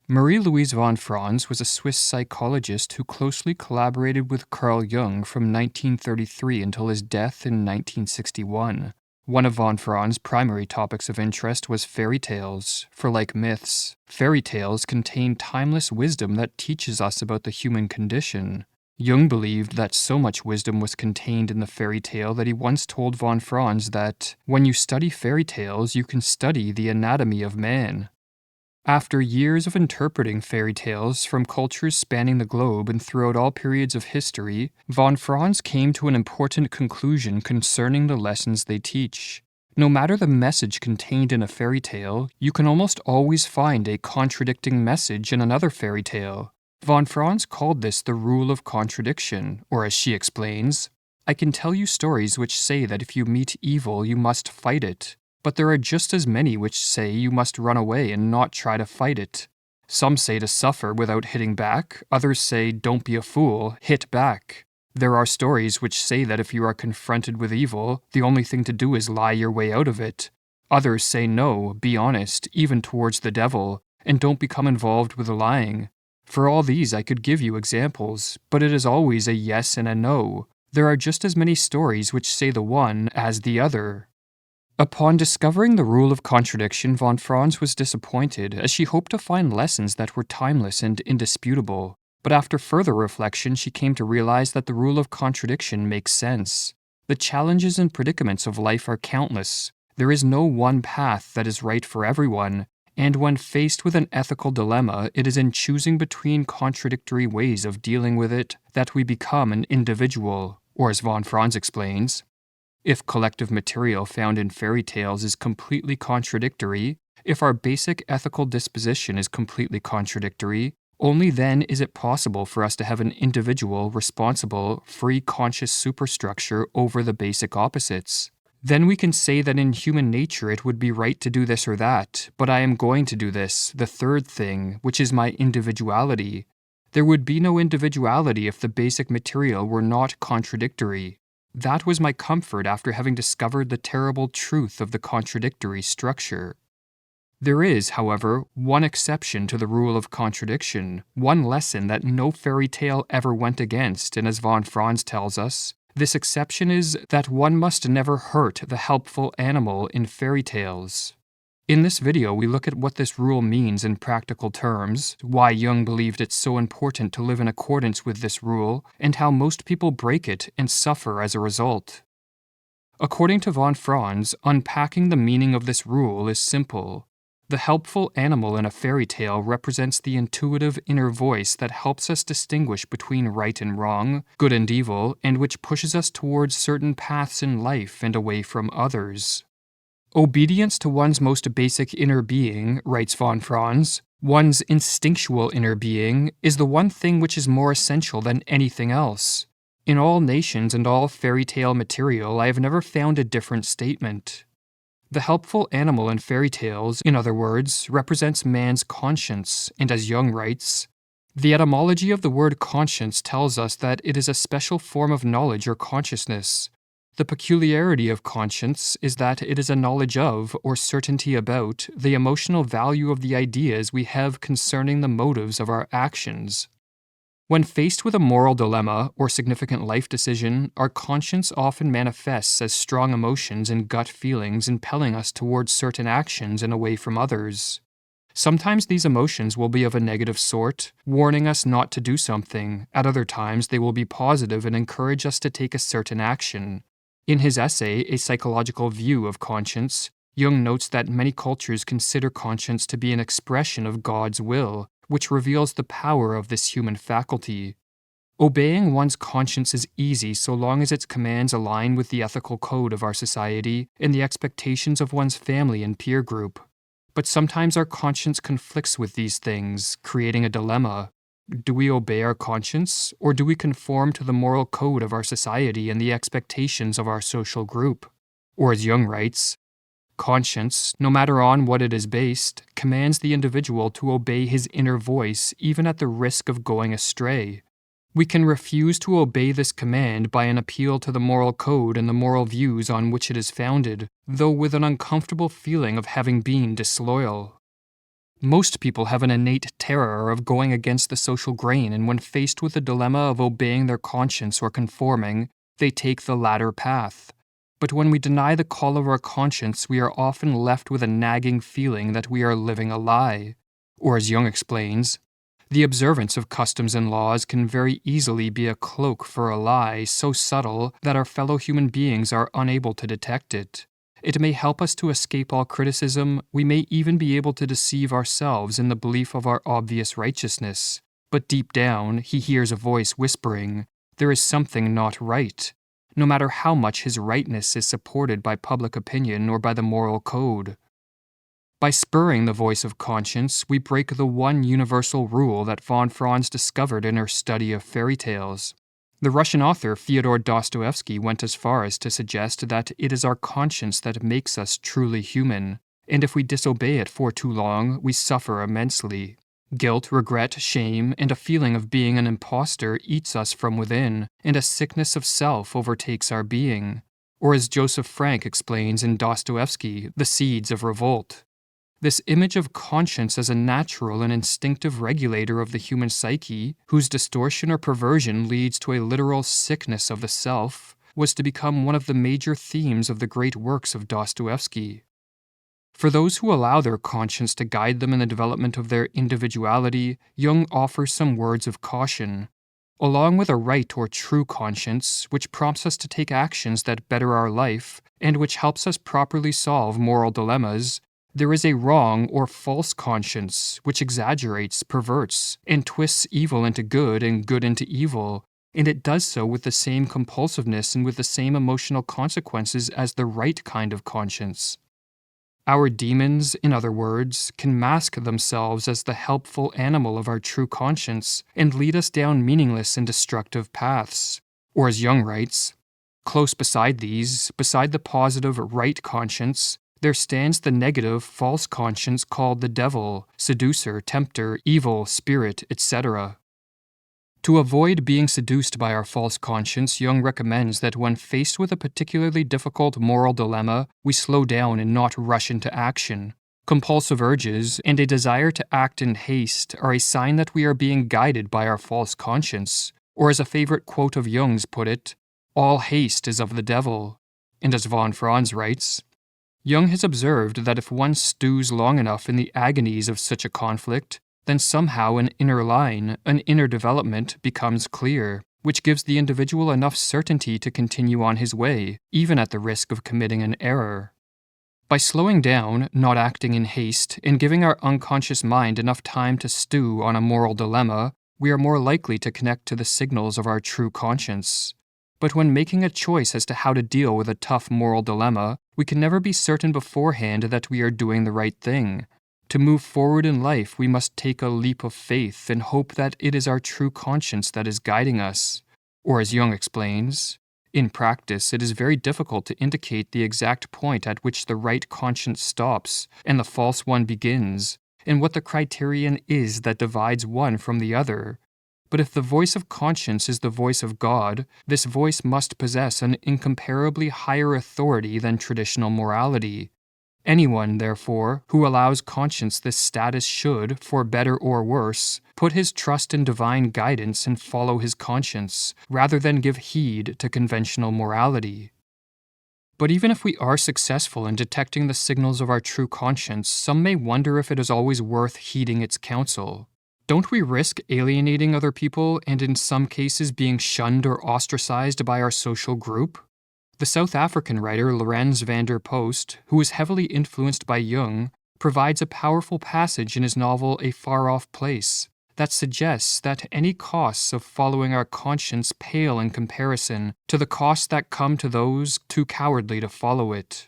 Marie-Louise von Franz was a Swiss psychologist who closely collaborated with Carl Jung from 1933 until his death in 1961. One of von Franz's primary topics of interest was fairy tales, for like myths, fairy tales contain timeless wisdom that teaches us about the human condition. Jung believed that so much wisdom was contained in the fairy tale that he once told von Franz that, when you study fairy tales, you can study the anatomy of man. After years of interpreting fairy tales from cultures spanning the globe and throughout all periods of history, von Franz came to an important conclusion concerning the lessons they teach. No matter the message contained in a fairy tale, you can almost always find a contradicting message in another fairy tale. Von Franz called this the rule of contradiction, or as she explains, I can tell you stories which say that if you meet evil, you must fight it. But there are just as many which say you must run away and not try to fight it. Some say to suffer without hitting back, others say don't be a fool, hit back. There are stories which say that if you are confronted with evil, the only thing to do is lie your way out of it. Others say no, be honest, even towards the devil, and don't become involved with lying. For all these I could give you examples, but it is always a yes and a no. There are just as many stories which say the one as the other. Upon discovering the rule of contradiction, von Franz was disappointed, as she hoped to find lessons that were timeless and indisputable. But after further reflection, she came to realize that the rule of contradiction makes sense. The challenges and predicaments of life are countless. There is no one path that is right for everyone, and when faced with an ethical dilemma, it is in choosing between contradictory ways of dealing with it that we become an individual, or as von Franz explains, if collective material found in fairy tales is completely contradictory, if our basic ethical disposition is completely contradictory, only then is it possible for us to have an individual, responsible, free conscious superstructure over the basic opposites. Then we can say that in human nature it would be right to do this or that, but I am going to do this, the third thing, which is my individuality. There would be no individuality if the basic material were not contradictory. That was my comfort after having discovered the terrible truth of the contradictory structure. There is, however, one exception to the rule of contradiction, one lesson that no fairy tale ever went against, and as von Franz tells us, this exception is that one must never hurt the helpful animal in fairy tales. In this video, we look at what this rule means in practical terms, why Jung believed it so important to live in accordance with this rule, and how most people break it and suffer as a result. According to von Franz, unpacking the meaning of this rule is simple. The helpful animal in a fairy tale represents the intuitive inner voice that helps us distinguish between right and wrong, good and evil, and which pushes us towards certain paths in life and away from others. Obedience to one's most basic inner being, writes von Franz, one's instinctual inner being, is the one thing which is more essential than anything else. In all nations and all fairy tale material, I have never found a different statement. The helpful animal in fairy tales, in other words, represents man's conscience, and as Jung writes, the etymology of the word conscience tells us that it is a special form of knowledge or consciousness. The peculiarity of conscience is that it is a knowledge of, or certainty about, the emotional value of the ideas we have concerning the motives of our actions. When faced with a moral dilemma or significant life decision, our conscience often manifests as strong emotions and gut feelings impelling us towards certain actions and away from others. Sometimes these emotions will be of a negative sort, warning us not to do something. At other times, they will be positive and encourage us to take a certain action. In his essay, A Psychological View of Conscience, Jung notes that many cultures consider conscience to be an expression of God's will, which reveals the power of this human faculty. Obeying one's conscience is easy so long as its commands align with the ethical code of our society and the expectations of one's family and peer group. But sometimes our conscience conflicts with these things, creating a dilemma. Do we obey our conscience, or do we conform to the moral code of our society and the expectations of our social group? Or as Jung writes, conscience, no matter on what it is based, commands the individual to obey his inner voice even at the risk of going astray. We can refuse to obey this command by an appeal to the moral code and the moral views on which it is founded, though with an uncomfortable feeling of having been disloyal. Most people have an innate terror of going against the social grain, and when faced with the dilemma of obeying their conscience or conforming, they take the latter path. But when we deny the call of our conscience, we are often left with a nagging feeling that we are living a lie. Or as Jung explains, the observance of customs and laws can very easily be a cloak for a lie so subtle that our fellow human beings are unable to detect it. It may help us to escape all criticism, we may even be able to deceive ourselves in the belief of our obvious righteousness. But deep down, he hears a voice whispering, "There is something not right," no matter how much his rightness is supported by public opinion or by the moral code. By spurring the voice of conscience, we break the one universal rule that von Franz discovered in her study of fairy tales. The Russian author Fyodor Dostoevsky went as far as to suggest that it is our conscience that makes us truly human, and if we disobey it for too long, we suffer immensely. Guilt, regret, shame, and a feeling of being an imposter eats us from within, and a sickness of self overtakes our being. Or as Joseph Frank explains in Dostoevsky, The Seeds of Revolt. This image of conscience as a natural and instinctive regulator of the human psyche, whose distortion or perversion leads to a literal sickness of the self, was to become one of the major themes of the great works of Dostoevsky. For those who allow their conscience to guide them in the development of their individuality, Jung offers some words of caution. Along with a right or true conscience, which prompts us to take actions that better our life, and which helps us properly solve moral dilemmas, there is a wrong or false conscience which exaggerates, perverts, and twists evil into good and good into evil, and it does so with the same compulsiveness and with the same emotional consequences as the right kind of conscience. Our demons, in other words, can mask themselves as the helpful animal of our true conscience and lead us down meaningless and destructive paths. Or as Jung writes, close beside these, beside the positive right conscience, there stands the negative, false conscience called the devil, seducer, tempter, evil, spirit, etc. To avoid being seduced by our false conscience, Jung recommends that when faced with a particularly difficult moral dilemma, we slow down and not rush into action. Compulsive urges and a desire to act in haste are a sign that we are being guided by our false conscience, or as a favorite quote of Jung's put it, "All haste is of the devil." And as von Franz writes, Jung has observed that if one stews long enough in the agonies of such a conflict, then somehow an inner line, an inner development, becomes clear, which gives the individual enough certainty to continue on his way, even at the risk of committing an error. By slowing down, not acting in haste, and giving our unconscious mind enough time to stew on a moral dilemma, we are more likely to connect to the signals of our true conscience. But when making a choice as to how to deal with a tough moral dilemma, we can never be certain beforehand that we are doing the right thing. To move forward in life, we must take a leap of faith and hope that it is our true conscience that is guiding us. Or as Jung explains, in practice, it is very difficult to indicate the exact point at which the right conscience stops and the false one begins, and what the criterion is that divides one from the other. But if the voice of conscience is the voice of God, this voice must possess an incomparably higher authority than traditional morality. Anyone, therefore, who allows conscience this status should, for better or worse, put his trust in divine guidance and follow his conscience, rather than give heed to conventional morality. But even if we are successful in detecting the signals of our true conscience, some may wonder if it is always worth heeding its counsel. Don't we risk alienating other people and in some cases being shunned or ostracized by our social group? The South African writer Lorenz van der Post, who was heavily influenced by Jung, provides a powerful passage in his novel A Far Off Place that suggests that any costs of following our conscience pale in comparison to the costs that come to those too cowardly to follow it.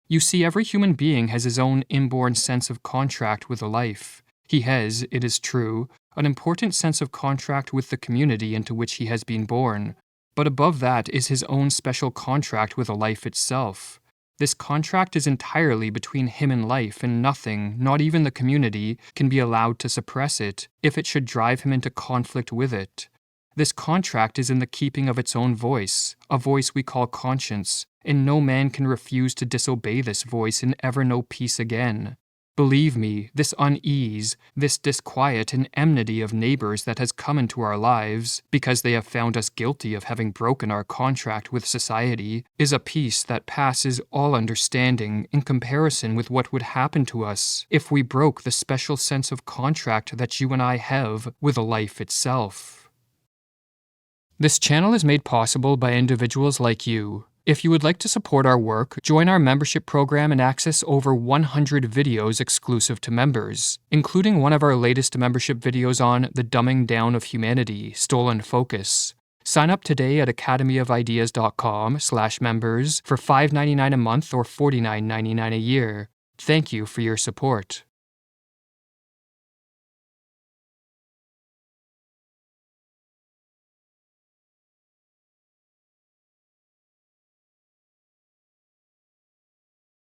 You see, every human being has his own inborn sense of contract with life. He has, it is true, an important sense of contract with the community into which he has been born, but above that is his own special contract with life itself. This contract is entirely between him and life, and nothing, not even the community, can be allowed to suppress it, if it should drive him into conflict with it. This contract is in the keeping of its own voice, a voice we call conscience, and no man can refuse to disobey this voice and ever know peace again. Believe me, this unease, this disquiet and enmity of neighbors that has come into our lives, because they have found us guilty of having broken our contract with society, is a peace that passes all understanding in comparison with what would happen to us if we broke the special sense of contract that you and I have with life itself. This channel is made possible by individuals like you. If you would like to support our work, join our membership program and access over 100 videos exclusive to members, including one of our latest membership videos on the dumbing down of humanity, stolen focus. Sign up today at academyofideas.com/members for $5.99 a month or $49.99 a year. Thank you for your support.